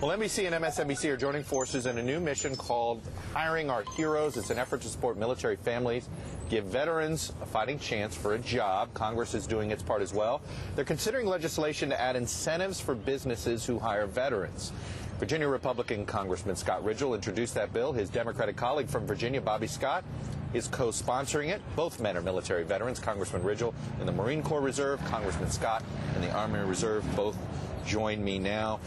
Well, NBC and MSNBC are joining forces in a new mission called Hiring Our Heroes. It's an effort to support military families, give veterans a fighting chance for a job. Congress is doing its part as well. They're considering legislation to add incentives for businesses who hire veterans. Virginia Republican Congressman Scott Rigell introduced that bill. His Democratic colleague from Virginia, Bobby Scott, is co-sponsoring it. Both men are military veterans. Congressman Rigell in the Marine Corps Reserve, Congressman Scott in the Army Reserve. Both join me now.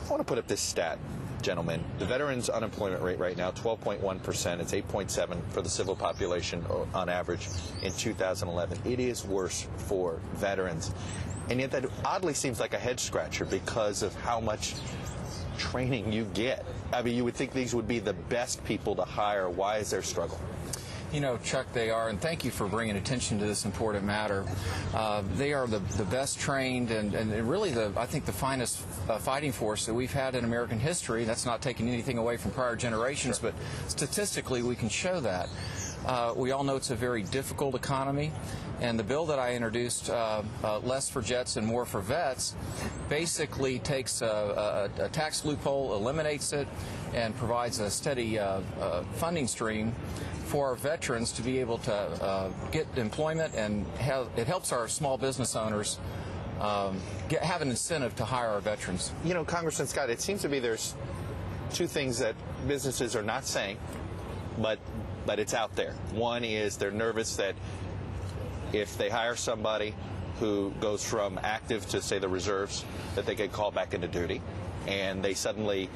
I want to put up this stat, gentlemen. The veterans' unemployment rate right now, 12.1%. It's 8.7% for the civil population on average in 2011. It is worse for veterans. And yet that oddly seems like a head-scratcher because of how much training you get. I mean, you would think these would be the best people to hire. Why is there struggle? You know, Chuck, they are, and thank you for bringing attention to this important matter. They are the best trained and really, I think, the finest fighting force that we've had in American history. That's not taking anything away from prior generations, but statistically we can show that. We all know it's a very difficult economy, and the bill that I introduced, less for jets and more for vets, basically takes a tax loophole, eliminates it, and provides a steady funding stream for our veterans to be able to get employment, and it helps our small business owners have an incentive to hire our veterans. You know, Congressman Scott, it seems to me there's two things that businesses are not saying, but it's out there. One is they're nervous that if they hire somebody who goes from active to, say, the reserves, that they get called back into duty, and they suddenly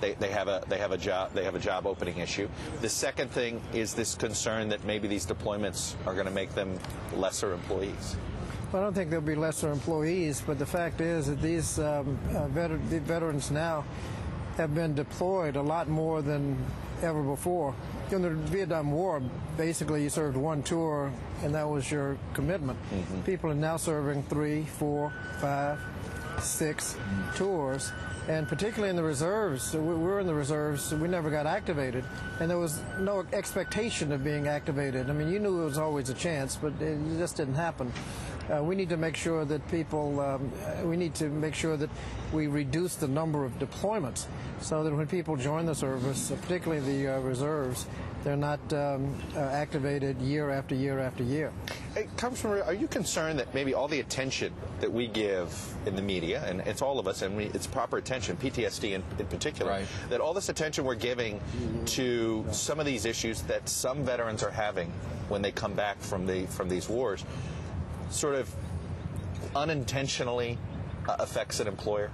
they have a job opening issue. The second thing is this concern that maybe these deployments are going to make them lesser employees. Well, I don't think there'll be lesser employees, but the fact is that these veterans now have been deployed a lot more than ever before. In the Vietnam War, basically you served one tour and that was your commitment. Mm-hmm. People are now serving 3, 4, 5, 6 tours. And particularly in the reserves, we were in the reserves, we never got activated, and there was no expectation of being activated. I mean, you knew it was always a chance, but it just didn't happen. We need to make sure that we reduce the number of deployments so that when people join the service, particularly the reserves, they're not activated year after year after year. Hey, Congressman, are you concerned that maybe all the attention that we give in the media, and it's all of us, and it's proper attention, PTSD in particular, right, that all this attention we're giving to some of these issues that some veterans are having when they come back from these wars sort of unintentionally affects an employer?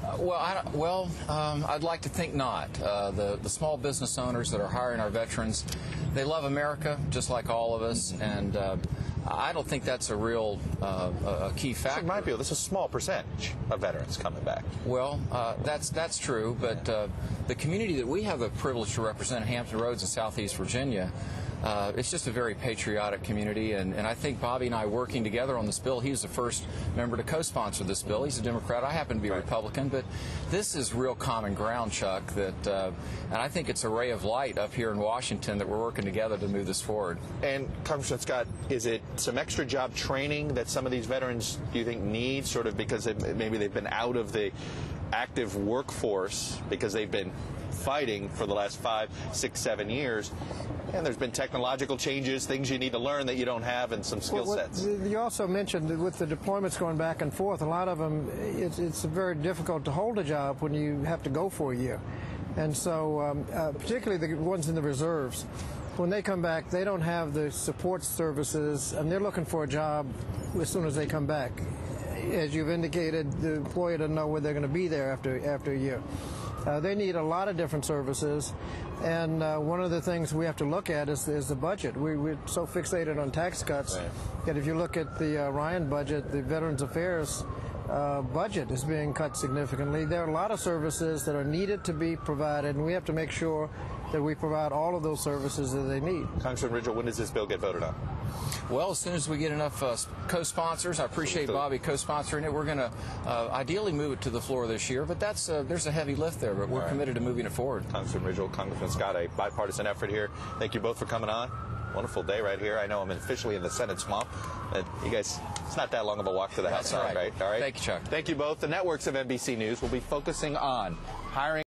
I'd like to think not. The small business owners that are hiring our veterans, they love America just like all of us, and I don't think that's a real a key factor. It might be. There's a small percentage of veterans coming back. Well, that's true, but the community that we have the privilege to represent, Hampton Roads in Southeast Virginia, it's just a very patriotic community, and I think Bobby and I working together on this bill, he was the first member to co-sponsor this bill. He's a Democrat. I happen to be a Republican, but this is real common ground, Chuck, and I think it's a ray of light up here in Washington that we're working together to move this forward. And Congressman Scott, is it some extra job training that some of these veterans, do you think, need, sort of because maybe they've been out of the active workforce because they've been fighting for the last 5, 6, 7 years, and there's been technological changes, things you need to learn that you don't have, and some skill sets? You also mentioned that with the deployments going back and forth, a lot of them, it's very difficult to hold a job when you have to go for a year. And so particularly the ones in the reserves, when they come back, they don't have the support services, and they're looking for a job as soon as they come back. As you've indicated, the employer doesn't know whether they're going to be there after a year. They need a lot of different services, and one of the things we have to look at is the budget. We're so fixated on tax cuts that if you look at the Ryan budget, the Veterans Affairs budget is being cut significantly. There are a lot of services that are needed to be provided, and we have to make sure that we provide all of those services that they need. Congressman Rigell, when does this bill get voted on? Well, as soon as we get enough co-sponsors, I appreciate Bobby co-sponsoring it. We're going to ideally move it to the floor this year, but there's a heavy lift there, but we're committed to moving it forward. Congressman Rigell, Congressman Scott, a bipartisan effort here. Thank you both for coming on. Wonderful day right here. I know I'm officially in the Senate swamp. You guys, it's not that long of a walk to the House side, right? All right. Thank you, Chuck. Thank you both. The networks of NBC News will be focusing on hiring